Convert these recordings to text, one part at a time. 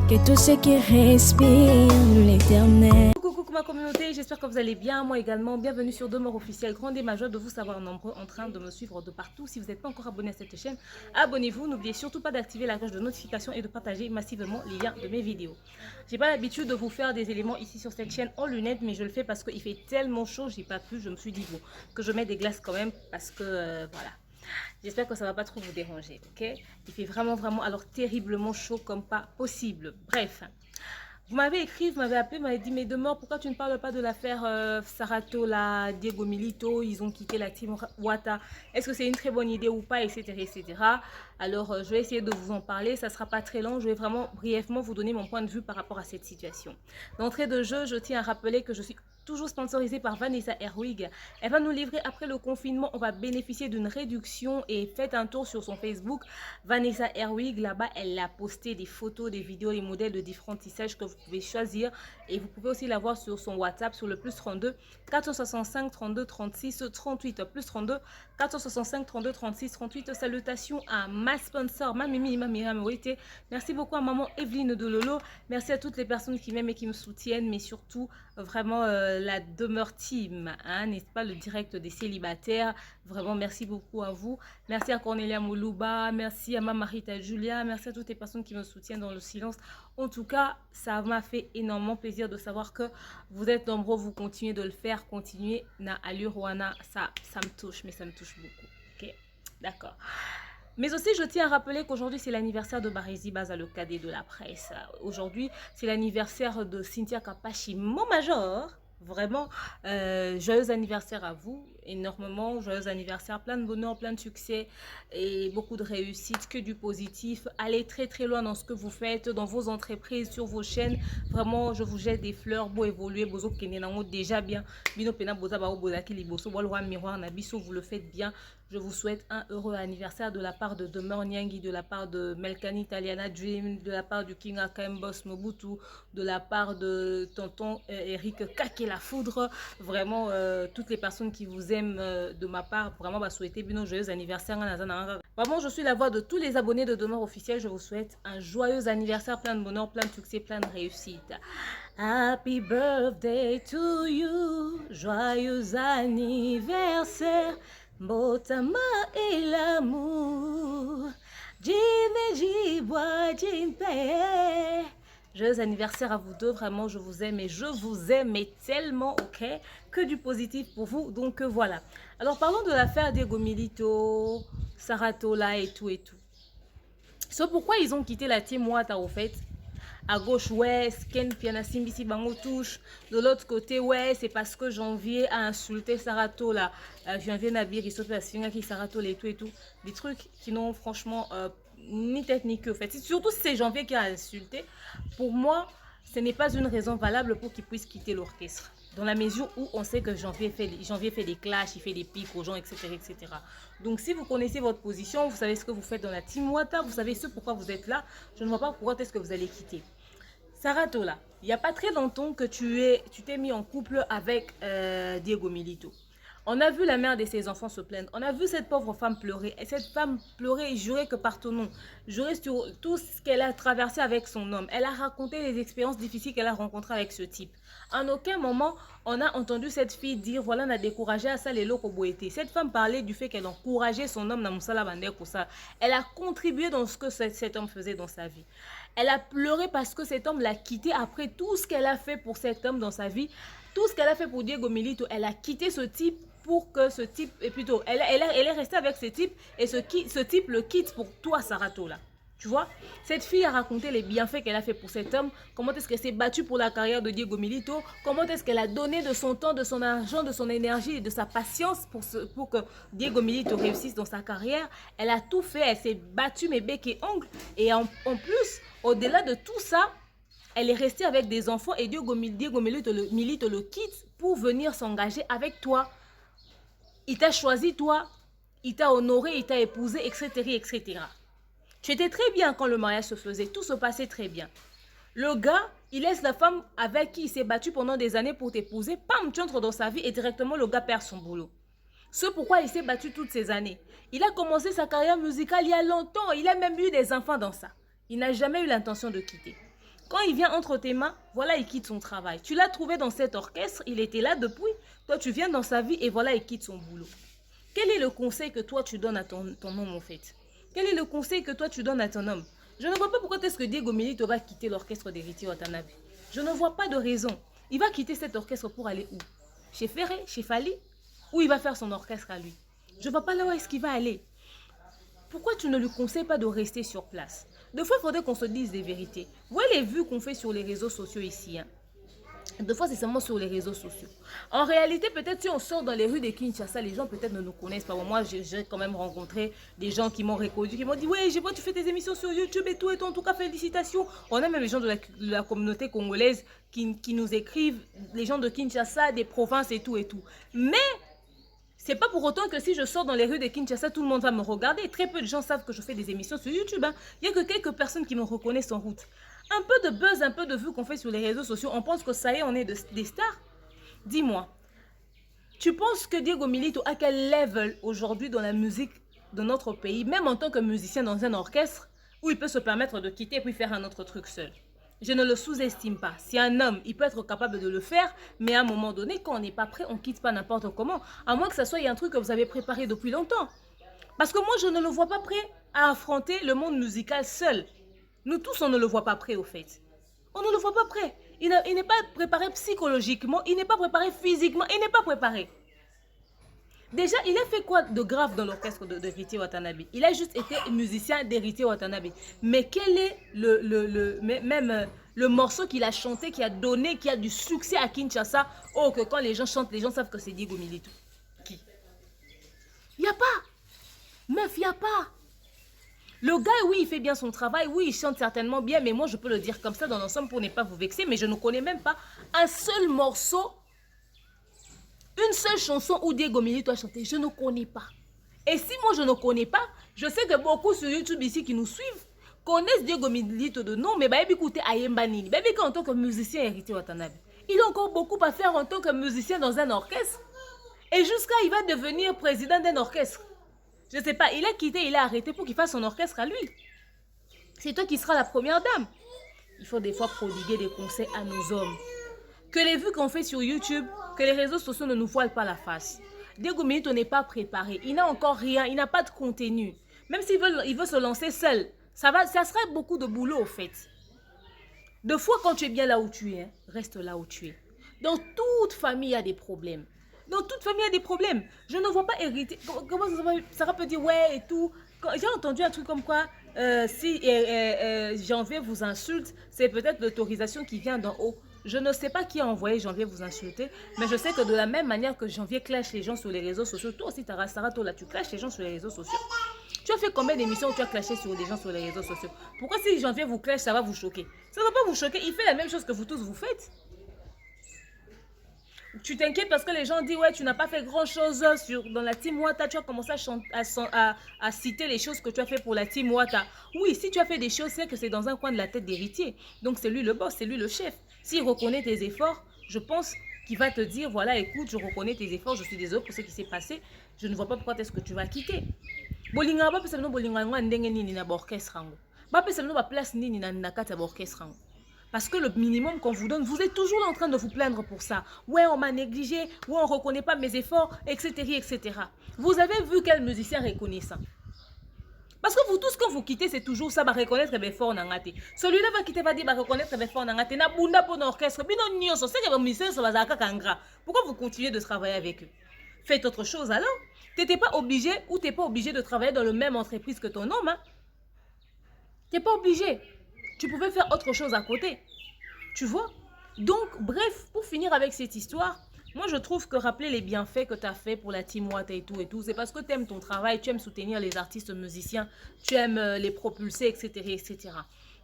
que tout ce qui respire l'éternel. Coucou ma communauté, j'espère que vous allez bien, moi également. Bienvenue sur Demeure Officielle. Grande et ma joie de vous savoir nombreux en train de me suivre de partout. Si vous n'êtes pas encore abonné à cette chaîne, abonnez-vous. N'oubliez surtout pas d'activer la cloche de notification et de partager massivement les liens de mes vidéos. J'ai pas l'habitude de vous faire des éléments ici sur cette chaîne en lunettes, mais je le fais parce qu'il fait tellement chaud, j'ai pas pu. Je me suis dit bon, que je mets des glaces quand même parce que voilà. J'espère que ça va pas trop vous déranger, ok? Il fait vraiment alors terriblement chaud comme pas possible. Bref. Vous m'avez écrit, vous m'avez appelé, vous m'avez dit, mais Demeure, pourquoi tu ne parles pas de l'affaire Sarato, la Diego Milito, ils ont quitté la team Wata. Est-ce que c'est une très bonne idée ou pas, etc. etc. Alors, je vais essayer de vous en parler, ça ne sera pas très long, je vais vraiment brièvement vous donner mon point de vue par rapport à cette situation. D'entrée de jeu, je tiens à rappeler que je suis toujours sponsorisée par Vanessa Herwig. Elle va nous livrer après le confinement, on va bénéficier d'une réduction et faites un tour sur son Facebook. Vanessa Herwig, là-bas, elle a posté des photos, des vidéos, les modèles de différents tissages que vous pouvez choisir et vous pouvez aussi la voir sur son WhatsApp sur le plus 32 465 32 36 38 plus 32 465 32 36 38. Salutations à ma sponsor, ma Mimi, ma Myriam Ouité. Merci beaucoup à maman Evelyne de Lolo. Merci à toutes les personnes qui m'aiment et qui me soutiennent, mais surtout vraiment la Demeure Team, hein, n'est-ce pas, le direct des célibataires. Vraiment, merci beaucoup à vous. Merci à Cornelia Moulouba, merci à ma Marita Julia, merci à toutes les personnes qui me soutiennent dans le silence. En tout cas, ça m'a fait énormément plaisir de savoir que vous êtes nombreux, vous continuez de le faire, continuez. Na Aluruana, ça me touche, mais ça me touche beaucoup. Ok, d'accord. Mais aussi, je tiens à rappeler qu'aujourd'hui, c'est l'anniversaire de Barési Baza, le cadet de la presse. Aujourd'hui, c'est l'anniversaire de Cynthia Kapashi, mon major. Vraiment, joyeux anniversaire à vous, énormément, joyeux anniversaire, plein de bonheur, plein de succès et beaucoup de réussite, que du positif. Allez très loin dans ce que vous faites, dans vos entreprises, sur vos chaînes. Vraiment, je vous jette des fleurs, beau évoluer, bozo kenenango déjà bien. Bino pena boza bao bozaki liboso, walwa miroir nabiso, vous le faites bien. Je vous souhaite un heureux anniversaire de la part de Demeure Nyangi, de la part de Melkani Italiana Dream, de la part du King Akam Boss Mobutu, de la part de tonton Eric Kake la Foudre. Vraiment, toutes les personnes qui vous aiment de ma part, vraiment, bah, souhaiter bien joyeux anniversaire. Vraiment, je suis la voix de tous les abonnés de Demeure Officielle. Je vous souhaite un joyeux anniversaire, plein de bonheur, plein de succès, plein de réussite. Happy birthday to you, joyeux anniversaire. Botama et l'amour, joyeux anniversaire à vous deux, vraiment je vous aime et je vous aime tellement, ok, que du positif pour vous, donc voilà. Alors parlons de l'affaire Diego Milito, Sarato là et tout. C'est pourquoi ils ont quitté la team Wata au fait. À gauche, ouais, Ken Piana Simbisi Bango touche. De l'autre côté, ouais, c'est parce que Janvier a insulté Sarato là. Janvier Nabir, il saute la Singa qui Sarato et tout. Des trucs qui n'ont franchement ni tête ni queue. En fait, surtout si c'est Janvier qui a insulté. Pour moi, ce n'est pas une raison valable pour qu'il puisse quitter l'orchestre. Dans la mesure où on sait que Janvier fait des clashs, il fait des pics aux gens, etc., etc. Donc, si vous connaissez votre position, vous savez ce que vous faites dans la team Wata, vous savez ce pourquoi vous êtes là, je ne vois pas pourquoi est-ce que vous allez quitter. Sarato là, il n'y a pas très longtemps que tu t'es mis en couple avec Diego Milito. On a vu la mère de ses enfants se plaindre. On a vu cette pauvre femme pleurer. Et cette femme pleurer et jurer que par ton nom, jurer sur tout ce qu'elle a traversé avec son homme. Elle a raconté les expériences difficiles qu'elle a rencontrées avec ce type. En aucun moment, on a entendu cette fille dire, voilà, on a découragé à ça les locaux boétés. Cette femme parlait du fait qu'elle encourageait son homme dans Moussala Bandé Koussa. Elle a contribué dans ce que cet homme faisait dans sa vie. Elle a pleuré parce que cet homme l'a quitté après tout ce qu'elle a fait pour cet homme dans sa vie. Tout ce qu'elle a fait pour Diego Milito, elle a quitté ce type pour que ce type, et plutôt, elle est restée avec ce type et ce type le quitte pour toi, Sarato, là. Tu vois, cette fille a raconté les bienfaits qu'elle a fait pour cet homme, comment est-ce qu'elle s'est battue pour la carrière de Diego Milito, comment est-ce qu'elle a donné de son temps, de son argent, de son énergie et de sa patience pour que Diego Milito réussisse dans sa carrière. Elle a tout fait, elle s'est battue mes becs et ongles. Et en plus, au-delà de tout ça, elle est restée avec des enfants et Diego Milito le quitte pour venir s'engager avec toi. Il t'a choisi toi, il t'a honoré, il t'a épousé, etc., etc. Tu étais très bien quand le mariage se faisait, tout se passait très bien. Le gars, il laisse la femme avec qui il s'est battu pendant des années pour t'épouser, pam, tu entres dans sa vie et directement le gars perd son boulot. C'est pourquoi il s'est battu toutes ces années. Il a commencé sa carrière musicale il y a longtemps, il a même eu des enfants dans ça. Il n'a jamais eu l'intention de quitter. Quand il vient entre tes mains, voilà, il quitte son travail. Tu l'as trouvé dans cet orchestre, il était là depuis. Toi, tu viens dans sa vie et voilà, il quitte son boulot. Quel est le conseil que toi, tu donnes à ton homme, en fait? Quel est le conseil que toi, tu donnes à ton homme? Je ne vois pas pourquoi est-ce que Diego Milito va quitter l'orchestre d'Héritier Watanabe. Je ne vois pas de raison. Il va quitter cet orchestre pour aller où? Chez Ferré, chez Fali? Ou il va faire son orchestre à lui? Je ne vois pas là où est-ce qu'il va aller. Pourquoi tu ne lui conseilles pas de rester sur place? Des fois, il faudrait qu'on se dise des vérités. Vous voyez les vues qu'on fait sur les réseaux sociaux ici, hein? Des fois, c'est seulement sur les réseaux sociaux. En réalité, peut-être si on sort dans les rues de Kinshasa, les gens peut-être ne nous connaissent pas. Moi, j'ai quand même rencontré des gens qui m'ont reconnu, qui m'ont dit « Ouais, je vois, tu fais tes émissions sur YouTube et tout. En tout cas, félicitations. » On a même les gens de la communauté congolaise qui nous écrivent, les gens de Kinshasa, des provinces et tout et tout. Mais c'est pas pour autant que si je sors dans les rues de Kinshasa, tout le monde va me regarder. Très peu de gens savent que je fais des émissions sur YouTube. Hein. Il n'y a que quelques personnes qui me reconnaissent en route. Un peu de buzz, un peu de vues qu'on fait sur les réseaux sociaux, on pense que ça y est, on est des stars. Dis-moi, tu penses que Diego Milito a quel level aujourd'hui dans la musique de notre pays, même en tant que musicien dans un orchestre, où il peut se permettre de quitter et puis faire un autre truc seul? Je ne le sous-estime pas. Si un homme, il peut être capable de le faire, mais à un moment donné, quand on n'est pas prêt, on ne quitte pas n'importe comment. À moins que ça soit un truc que vous avez préparé depuis longtemps. Parce que moi, je ne le vois pas prêt à affronter le monde musical seul. Nous tous, on ne le voit pas prêt, au fait. On ne le voit pas prêt. Il n'est pas préparé psychologiquement, il n'est pas préparé physiquement, il n'est pas préparé. Déjà, il a fait quoi de grave dans l'orchestre d'Héritier Watanabe? Il a juste été musicien d'Héritier Watanabe. Mais quel est le morceau qu'il a chanté, qui a donné, qui a du succès à Kinshasa? Oh, que quand les gens chantent, les gens savent que c'est Diego Milito. Qui? Il n'y a pas. Meuf, il n'y a pas. Le gars, oui, il fait bien son travail, oui, il chante certainement bien, mais moi, je peux le dire comme ça dans l'ensemble pour ne pas vous vexer, mais je ne connais même pas un seul morceau, une seule chanson où Diego Milito a chanté. Je ne connais pas. Et si moi, je ne connais pas, je sais que beaucoup sur YouTube ici qui nous suivent connaissent Diego Milito de nom, mais bah, écoutez, Ayemba Nini. Bah, en tant que musicien Héritier Watanabe, il a encore beaucoup à faire en tant que musicien dans un orchestre. Et jusqu'à, il va devenir président d'un orchestre. Je ne sais pas, il a quitté, il a arrêté pour qu'il fasse son orchestre à lui. C'est toi qui seras la première dame. Il faut des fois prodiguer des conseils à nos hommes. Que les vues qu'on fait sur YouTube, que les réseaux sociaux ne nous voilent pas la face. Diego Milito n'est pas préparé. Il n'a encore rien, il n'a pas de contenu. Même s'il veut se lancer seul, ça serait beaucoup de boulot au fait. Deux fois quand tu es bien là où tu es, reste là où tu es. Dans toute famille, il y a des problèmes. Dans toute famille, il y a des problèmes. Je ne vois pas hériter. Comment ça peut dire ouais et tout. J'ai entendu un truc comme quoi, si Janvier vous insulte, c'est peut-être l'autorisation qui vient d'en haut. Je ne sais pas qui a envoyé Janvier vous insulter, mais je sais que de la même manière que Janvier clash les gens sur les réseaux sociaux, toi aussi, Sarah, toi là, tu clashes les gens sur les réseaux sociaux. Tu as fait combien d'émissions où tu as clashé sur les gens sur les réseaux sociaux? Pourquoi si Janvier vous clash, ça va vous choquer? Ça ne va pas vous choquer, il fait la même chose que vous tous vous faites. Tu t'inquiètes parce que les gens disent ouais tu n'as pas fait grand chose dans la team Wata, tu as commencé à citer les choses que tu as fait pour la team Wata. Oui, si tu as fait des choses, c'est que c'est dans un coin de la tête d'Héritier. Donc c'est lui le boss, c'est lui le chef. S'il reconnaît tes efforts, je pense qu'il va te dire voilà écoute, je reconnais tes efforts, je suis désolé pour ce qui s'est passé, je ne vois pas pourquoi est-ce que tu vas quitter. Bolinga ba pesa no bolinga ngwa ndenge nini na orchestre ngo. Ba pesa no ba place nini na kata orchestre ngo. Parce que le minimum qu'on vous donne, vous êtes toujours en train de vous plaindre pour ça. Ouais, on m'a négligé, ouais, on ne reconnaît pas mes efforts, etc., etc. Vous avez vu quel musicien reconnaît ça? Parce que vous tous, quand vous quittez, c'est toujours ça, va reconnaître mes efforts nangate. Celui-là va quitter, va dire, va reconnaître mes efforts nangate. Na bunda pour l'orchestre. Bino nyoso, c'est que les musiciens sont bazaka kangra. Pourquoi vous continuez de travailler avec eux? Faites autre chose alors. Tu n'étais pas obligé ou tu n'es pas obligé de travailler dans la même entreprise que ton homme. Hein? Tu n'es pas obligé. Tu pouvais faire autre chose à côté. Tu vois? Donc, bref, pour finir avec cette histoire, moi, je trouve que rappeler les bienfaits que tu as fait pour la Team Wata et tout, c'est parce que tu aimes ton travail, tu aimes soutenir les artistes musiciens, tu aimes les propulser, etc., etc.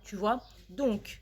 Tu vois? Donc,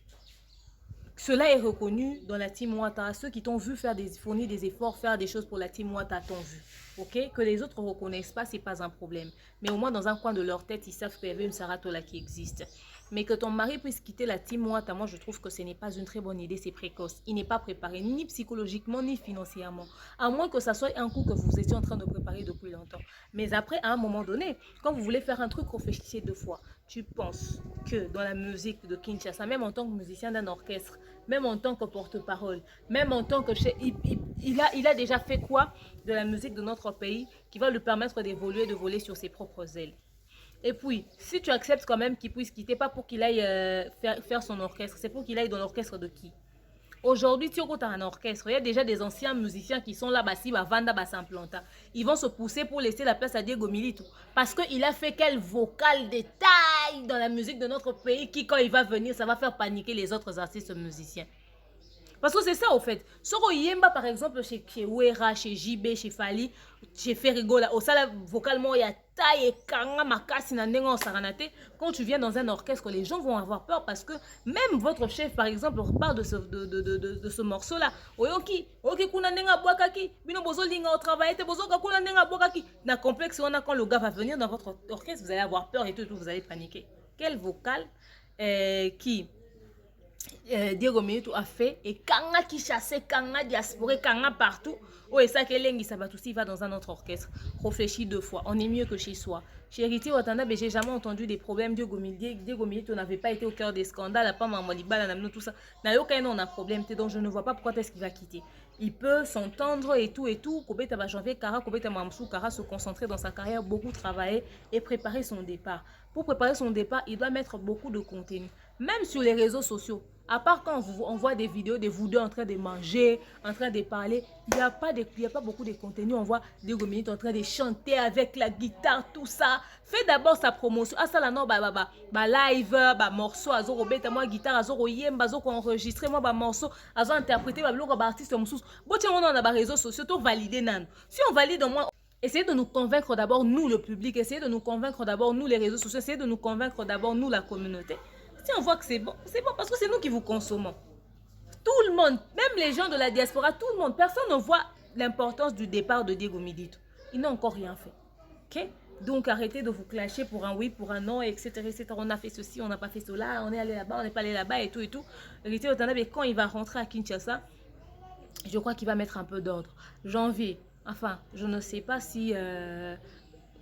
cela est reconnu dans la Team Wata. Ceux qui t'ont vu fournir des efforts, faire des choses pour la Team Wata t'ont vu. Ok? Que les autres ne reconnaissent pas, ce n'est pas un problème. Mais au moins, dans un coin de leur tête, ils savent qu'il y avait une Saratola qui existe. Mais que ton mari puisse quitter la Team Wata, moi je trouve que ce n'est pas une très bonne idée, c'est précoce. Il n'est pas préparé, ni psychologiquement, ni financièrement. À moins que ça soit un coup que vous étiez en train de préparer depuis longtemps. Mais après, à un moment donné, quand vous voulez faire un truc, réfléchissez deux fois. tu penses que dans la musique de Kinshasa, même en tant que musicien d'un orchestre, même en tant que porte-parole, même en tant que chef, il a déjà fait quoi de la musique de notre pays qui va lui permettre d'évoluer, de voler sur ses propres ailes? Et puis, si tu acceptes quand même qu'il puisse quitter, pas pour qu'il aille faire son orchestre, c'est pour qu'il aille dans l'orchestre de qui? Aujourd'hui, tu as un orchestre, il y a déjà des anciens musiciens qui sont là, si Vanda s'implanta. Ils vont se pousser pour laisser la place à Diego Milito. Parce qu'il a fait quel vocal de taille dans la musique de notre pays qui, quand il va venir, ça va faire paniquer les autres artistes musiciens. Parce que c'est ça, au fait. Soro Yemba, par exemple, chez Wera, chez JB, chez Fali, chez Ferrigo, là, au sala vocalement, il y a taille et kanga, makasi, nandengo, saranate. Quand tu viens dans un orchestre, les gens vont avoir peur parce que même votre chef, par exemple, parle de ce morceau-là. Oyoki, oyoki, kuna nenga boakaki, bino bozo linga au travail, te bozo kuna nenga boakaki. Dans complexe, on a quand le gars va venir dans votre orchestre, vous allez avoir peur et tout, vous allez paniquer. Quel vocal qui Diego Milito a fait et kanga qui chassait kanga diaspora kanga partout. Oh et ça que Lengi Sabatoussi va dans un autre orchestre. Réfléchis 2 fois. On est mieux que chez soi. Chez Héritier Watanda, j'ai jamais entendu des problèmes. Diego Milito n'avait pas été au cœur des scandales. À pas Mamaliba, tout ça. N'a aucun on a problème. Donc je ne vois pas pourquoi est-ce qu'il va quitter. Il peut s'entendre et tout et tout. Kobeta ba janvier Kara, Kobeta Mamsou Kara se concentrer dans sa carrière, beaucoup travailler et préparer son départ. Pour préparer son départ, il doit mettre beaucoup de contenu. Même sur les réseaux sociaux. À part quand on voit des vidéos de vous deux en train de manger, en train de parler, il n'y a pas beaucoup de contenu. On voit Diego Milito en train de chanter avec la guitare, tout ça. Fais d'abord sa promotion. Ah ça là non, live, morceau, azo robeta moi guitare, azo royemba, azo enregistrer moi morceau, azo interpréter bloc artiste moussous. Bon tiens on a les réseaux sociaux, tout valider nan. Si on valide au moins essayez de nous convaincre d'abord nous le public, essayez de nous convaincre d'abord nous les réseaux sociaux, essayez de nous convaincre d'abord nous la communauté. Si on voit que c'est bon parce que c'est nous qui vous consommons. Tout le monde, même les gens de la diaspora, tout le monde, personne ne voit l'importance du départ de Diego Milito. Il n'a encore rien fait. Ok? Donc arrêtez de vous clasher pour un oui, pour un non, etc., etc. On a fait ceci, on n'a pas fait cela, on est allé là-bas, on n'est pas allé là-bas et tout et tout. Héritier Watanabe, quand il va rentrer à Kinshasa, je crois qu'il va mettre un peu d'ordre. Janvier, enfin, je ne sais pas si...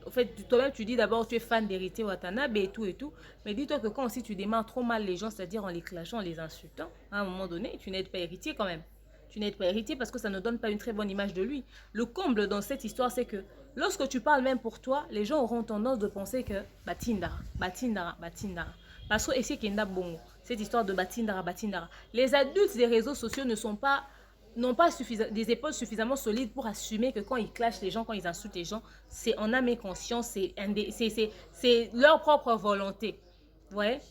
En fait, toi-même, tu dis d'abord tu es fan d'Héritier Watanabe et tout. Mais dis-toi que quand aussi tu démarres trop mal les gens, c'est-à-dire en les clashant, en les insultant, à un moment donné, tu n'aides pas Héritier quand même. Tu n'aides pas Héritier parce que ça ne donne pas une très bonne image de lui. Le comble dans cette histoire, c'est que lorsque tu parles même pour toi, les gens auront tendance de penser que Batindara. Parce que ici, cette histoire de Batindara. Les adultes des réseaux sociaux n'ont pas des épaules suffisamment solides pour assumer que quand ils clashent les gens, quand ils insultent les gens, c'est en âme et conscience, c'est leur propre volonté. Ouais?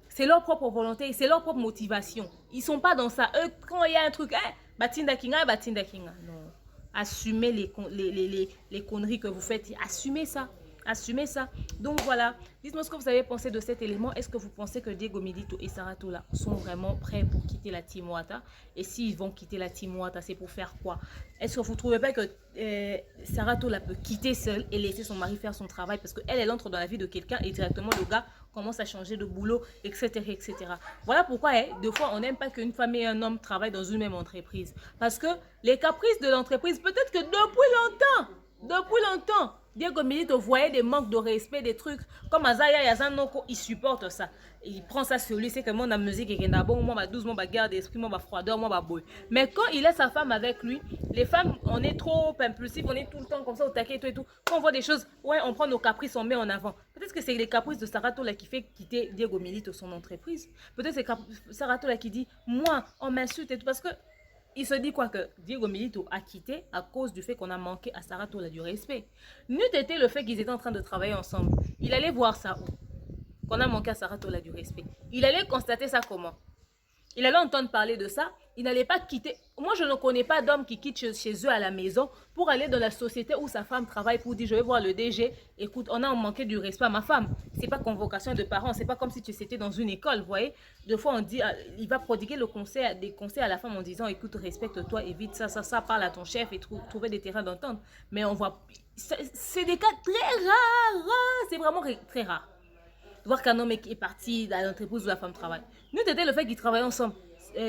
C'est leur propre volonté et c'est leur propre motivation. Ils sont pas dans ça. Eux, quand il y a un truc, Batinda Kinga. Non. Assumez les conneries que vous faites. Assumez ça. Assumez ça. Donc voilà, dites-moi ce que vous avez pensé de cet élément. Est-ce que vous pensez que Diego Milito et Saratola sont vraiment prêts pour quitter la Team Wata? Et s'ils vont quitter la Team Wata, c'est pour faire quoi? Est-ce que vous ne trouvez pas que Saratola peut quitter seule et laisser son mari faire son travail? Parce qu'elle, elle entre dans la vie de quelqu'un et directement le gars commence à changer de boulot, etc. etc. Voilà pourquoi, des fois, on n'aime pas qu'une femme et un homme travaillent dans une même entreprise. Parce que les caprices de l'entreprise, peut-être que depuis longtemps, Diego Milito voyait des manques de respect, des trucs. Comme Azaya Yazanoko, il supporte ça. Il prend ça sur lui, c'est que moi, la musique est bon, moi, 12, moi, garde d'esprit, moi, froideur, moi, boy. Mais quand il a sa femme avec lui, les femmes, on est trop impulsifs, on est tout le temps comme ça, au taquet, tout et tout. Quand on voit des choses, ouais, on prend nos caprices, on met en avant. Peut-être que c'est les caprices de Saratola qui fait quitter Diego Milito son entreprise. Peut-être que c'est Saratola qui dit, moi, on m'insulte et tout. Parce que il se dit quoi que Diego Milito a quitté à cause du fait qu'on a manqué à Saratola du respect. N'eût été le fait qu'ils étaient en train de travailler ensemble. Il allait voir ça où? Qu'on a manqué à Saratola du respect. Il allait constater ça comment? Il allait entendre parler de ça. Il n'allait pas quitter. Moi, je ne connais pas d'homme qui quitte chez eux à la maison pour aller dans la société où sa femme travaille pour dire je vais voir le DG. Écoute, on a manqué du respect à ma femme. C'est pas convocation de parents. C'est pas comme si tu étais dans une école, vous voyez. Des fois, on dit, il va prodiguer des conseils à la femme en disant écoute, respecte-toi, évite ça, parle à ton chef et trouver des terrains d'entente. Mais on voit, c'est des cas très rares. C'est vraiment très rare. Voir qu'un homme est parti à l'entreprise où la femme travaille. Nous, c'était le fait qu'ils travaillent ensemble.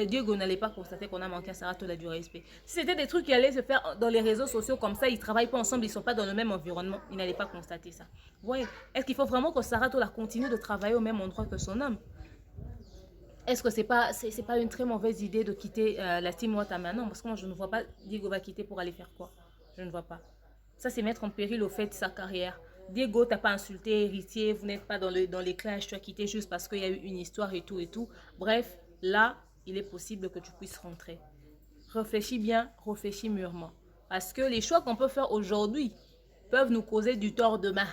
Diego n'allait pas constater qu'on a manqué à Saratola du respect. Si c'était des trucs qui allaient se faire dans les réseaux sociaux comme ça, ils ne travaillent pas ensemble, ils ne sont pas dans le même environnement, il n'allait pas constater ça. Vous voyez, est-ce qu'il faut vraiment que Saratola continue de travailler au même endroit que son homme? Est-ce que c'est pas une très mauvaise idée de quitter la team Wata maintenant? Parce que moi, je ne vois pas Diego va quitter pour aller faire quoi. Je ne vois pas. Ça, c'est mettre en péril au fait sa carrière. Diego, t'as pas insulté héritier, vous n'êtes pas dans les clashs, tu as quitté juste parce qu'il y a eu une histoire et tout et tout. Bref, là, il est possible que tu puisses rentrer. Réfléchis bien, réfléchis mûrement. Parce que les choix qu'on peut faire aujourd'hui peuvent nous causer du tort demain.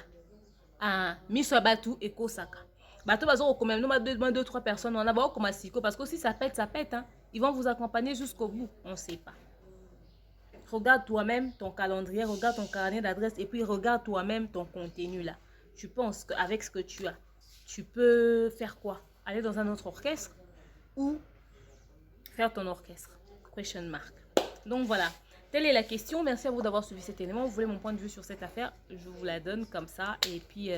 Miso Batu et Kosaka. Batu bazo quand même nous deux trois personnes on a pas comme Siko parce que si ça pète hein. Ils vont vous accompagner jusqu'au bout, on sait pas. Regarde toi-même ton calendrier, regarde ton carnet d'adresse et puis regarde toi-même ton contenu là. Tu penses qu'avec ce que tu as, tu peux faire quoi? Aller dans un autre orchestre ou faire ton orchestre? Question mark. Donc voilà, telle est la question. Merci à vous d'avoir suivi cet élément. Vous voulez mon point de vue sur cette affaire? Je vous la donne comme ça. Et puis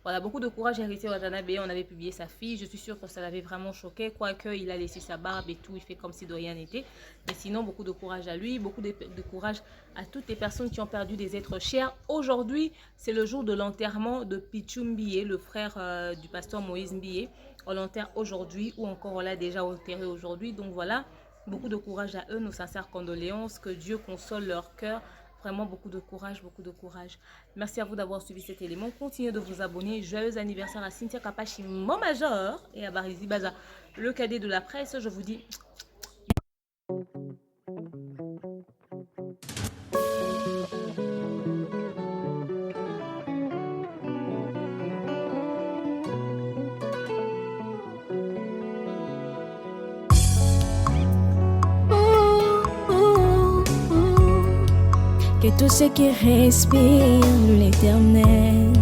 voilà, beaucoup de courage à Héritier Watanabe. On avait publié sa fille. Je suis sûre que ça l'avait vraiment choqué. Quoique il a laissé sa barbe et tout, il fait comme si de rien n'était. Mais sinon, beaucoup de courage à lui. Beaucoup de courage à toutes les personnes qui ont perdu des êtres chers. Aujourd'hui, c'est le jour de l'enterrement de Pichu Mbié, le frère du pasteur Moïse Mbié. On l'enterre aujourd'hui ou encore on l'a déjà enterré aujourd'hui. Donc voilà. Beaucoup de courage à eux, nos sincères condoléances, que Dieu console leur cœur. Vraiment beaucoup de courage, beaucoup de courage. Merci à vous d'avoir suivi cet élément. Continuez de vous abonner. Joyeux anniversaire à Cynthia Kapachi, mon major, et à Barizi Baza, le cadet de la presse. Je vous dis... Que tous ceux qui respirent l'Éternel